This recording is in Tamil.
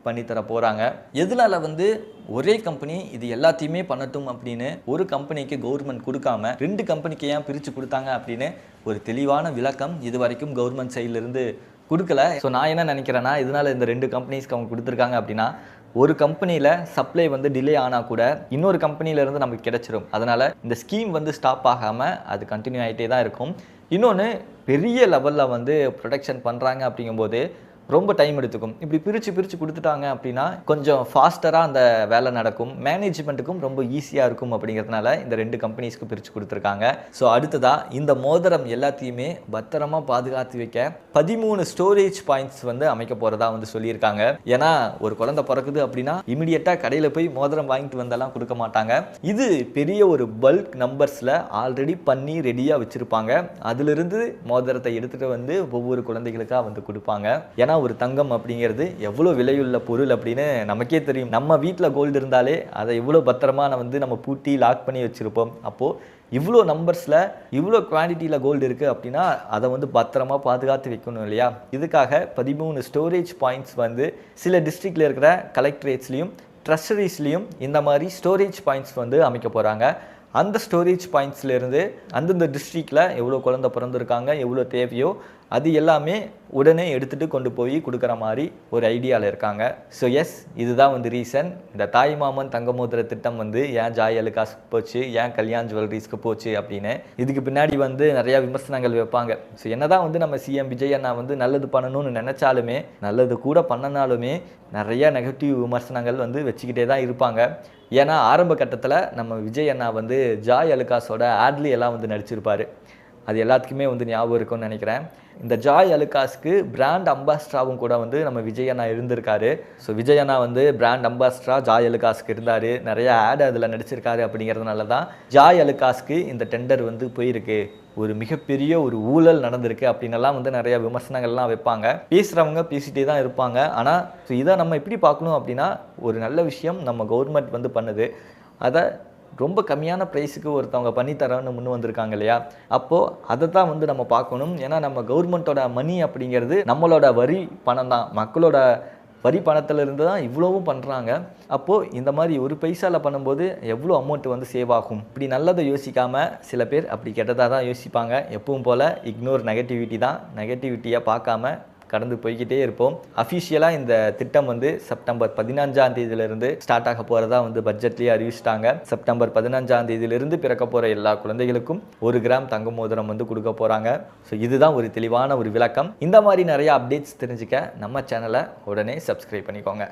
பண்ணி தர போகிறாங்க. எதனால வந்து ஒரே கம்பெனி இது எல்லாத்தையுமே பண்ணட்டும் அப்படின்னு ஒரு கம்பெனிக்கு கவர்மெண்ட் கொடுக்காம 2 கம்பெனிக்கு ஏன் பிரித்து கொடுத்தாங்க அப்படின்னு ஒரு தெளிவான விளக்கம் இது வரைக்கும் கவர்மெண்ட் சைட்லேருந்து கொடுக்கல. ஸோ நான் என்ன நினைக்கிறேன்னா, இதனால் இந்த 2 கம்பெனிஸ்க்கு அவங்க கொடுத்துருக்காங்க அப்படின்னா, ஒரு கம்பெனியில் சப்ளை வந்து டிலே ஆனால் கூட இன்னொரு கம்பெனியிலேருந்து நமக்கு கிடைச்சிரும். அதனால் இந்த ஸ்கீம் வந்து ஸ்டாப் ஆகாமல் அது கண்டினியூ ஆகிட்டே தான் இருக்கும். இன்னொன்று, பெரிய லெவலில் வந்து ப்ரொடக்ஷன் பண்ணுறாங்க அப்படிங்கும்போது ரொம்ப டைம் எடுத்துக்கும். இப்படி பிரித்து கொடுத்துட்டாங்க அப்படின்னா கொஞ்சம் ஃபாஸ்டராக அந்த வேலை நடக்கும், மேனேஜ்மெண்ட்டுக்கும் ரொம்ப ஈஸியாக இருக்கும். அப்படிங்கிறதுனால இந்த 2 கம்பெனிஸ்க்கு பிரித்து கொடுத்துருக்காங்க. ஸோ அடுத்ததாக இந்த மோதிரம் எல்லாத்தையுமே பத்திரமா பாதுகாத்து வைக்க 13 ஸ்டோரேஜ் பாயிண்ட்ஸ் வந்து அமைக்க போகிறதா வந்து சொல்லியிருக்காங்க. ஏன்னா ஒரு குழந்தை பிறக்குது அப்படின்னா இமிடியட்டாக கடையில் போய் மோதிரம் வாங்கிட்டு வந்தெல்லாம் கொடுக்க மாட்டாங்க. இது பெரிய ஒரு பல்க் நம்பர்ஸில் ஆல்ரெடி பண்ணி ரெடியாக வச்சுருப்பாங்க. அதிலிருந்து மோதிரத்தை எடுத்துகிட்டு வந்து ஒவ்வொரு குழந்தைகளுக்காக வந்து கொடுப்பாங்க. ஏன்னா ஒரு தங்கம் அப்படிங்கிறது எவ்வளோ விலையுள்ள பொருள் அப்படின்னு நமக்கே தெரியும். நம்ம வீட்டில் கோல்டு இருந்தாலே அதை எவ்வளோ பத்திரமா வந்து நம்ம பூட்டி லாக் பண்ணி வச்சுருப்போம். அப்போது இவ்வளோ நம்பர்ஸில் இவ்வளோ குவான்டிட்டியில் கோல்டு இருக்குது அப்படின்னா அதை வந்து பத்திரமா பாதுகாத்து வைக்கணும் இல்லையா? இதுக்காக 13 ஸ்டோரேஜ் பாயிண்ட்ஸ் வந்து சில டிஸ்ட்ரிக்டில் இருக்கிற கலெக்டரேட்ஸ்லேயும் ட்ரெஷரிஸ்லேயும் இந்த மாதிரி ஸ்டோரேஜ் பாயிண்ட்ஸ் வந்து அமைக்க போகிறாங்க. அந்த ஸ்டோரேஜ் பாயிண்ட்ஸ்லேருந்து அந்தந்த டிஸ்ட்ரிக்டில் எவ்வளோ குழந்தை பிறந்திருக்காங்க, எவ்வளோ தேவையோ அது எல்லாமே உடனே எடுத்துகிட்டு கொண்டு போய் கொடுக்குற மாதிரி ஒரு ஐடியாவில் இருக்காங்க. ஸோ எஸ், இதுதான் வந்து ரீசன் இந்த தாய் மாமன் தங்க மோதிர திட்டம் வந்து ஏன் ஜாய் அலுகாஸ்க்கு போச்சு, ஏன் கல்யாண் ஜுவல்லரிஸ்க்கு போச்சு அப்படின்னு. இதுக்கு பின்னாடி வந்து நிறையா விமர்சனங்கள் வைப்பாங்க. ஸோ என்னதான் வந்து நம்ம சிஎம் விஜய் அண்ணா வந்து நல்லது பண்ணணும்னு நினச்சாலுமே, நல்லது கூட பண்ணனாலுமே நிறைய நெகட்டிவ் விமர்சனங்கள் வந்து வச்சுக்கிட்டே தான் இருப்பாங்க. ஏன்னா ஆரம்ப கட்டத்தில் நம்ம விஜய் அண்ணா வந்து ஜாய் அலுகாஸோட ஆட்லி எல்லாம் வந்து நடிச்சிருப்பார். அது எல்லாத்துக்குமே வந்து ஞாபகம் இருக்கும்னு நினைக்கிறேன். இந்த ஜாய் அலுகாஸ்க்கு பிராண்ட் அம்பாஸ்டராகவும் கூட வந்து நம்ம விஜய் அண்ணா இருந்திருக்காரு. ஸோ விஜய் அண்ணா வந்து பிராண்ட் அம்பாஸ்டரா ஜாய் அலுகாஸ்க்கு இருந்தார், நிறைய ஆட் அதில் நடிச்சிருக்காரு. அப்படிங்கிறதுனால தான் ஜாய் அலுகாஸ்க்கு இந்த டெண்டர் வந்து போயிருக்கு, ஒரு மிகப்பெரிய ஒரு ஊழல் நடந்திருக்கு அப்படின்னெல்லாம் வந்து நிறைய விமர்சனங்கள்லாம் வைப்பாங்க. பேசுகிறவங்க பேசிகிட்டே தான் இருப்பாங்க. ஆனால் ஸோ இதை நம்ம எப்படி பார்க்கணும் அப்படின்னா, ஒரு நல்ல விஷயம் நம்ம கவர்மெண்ட் வந்து பண்ணுது, அதை ரொம்ப கம்மியான ப்ரைஸுக்கு ஒருத்தவங்க பண்ணித்தரன்னு முன் வந்திருக்காங்க இல்லையா? அப்போது அதை தான் வந்து நம்ம பார்க்கணும். ஏன்னா நம்ம கவர்மெண்ட்டோட மணி அப்படிங்கிறது நம்மளோட வரி பணம் தான், மக்களோட வரி பணத்திலிருந்து தான் இவ்வளவும் பண்ணுறாங்க. அப்போது இந்த மாதிரி ஒரு பைசாவில் பண்ணும்போது எவ்வளோ அமௌண்ட் வந்து சேவ் ஆகும். இப்படி நல்லதை யோசிக்காமல் சில பேர் அப்படி கெட்டதாக தான் யோசிப்பாங்க. எப்பவும் போல் இக்னோர் நெகட்டிவிட்டி தான், நெகட்டிவிட்டியை பார்க்காம கடந்து போய்கிட்டே இருப்போம். அஃபிஷியலாக இந்த திட்டம் வந்து செப்டம்பர் 15ஆம் தேதியிலிருந்து ஸ்டார்ட் ஆக போகிறதா வந்து பட்ஜெட்லேயே அறிவிச்சிட்டாங்க. செப்டம்பர் 15ஆம் தேதியிலிருந்து பிறக்க போகிற எல்லா குழந்தைகளுக்கும் 1 கிராம் தங்க மோதிரம் வந்து கொடுக்க போகிறாங்க. ஸோ இதுதான் ஒரு தெளிவான ஒரு விளக்கம். இந்த மாதிரி நிறைய அப்டேட்ஸ் தெரிஞ்சுக்க நம்ம சேனலை உடனே சப்ஸ்கிரைப் பண்ணிக்கோங்க.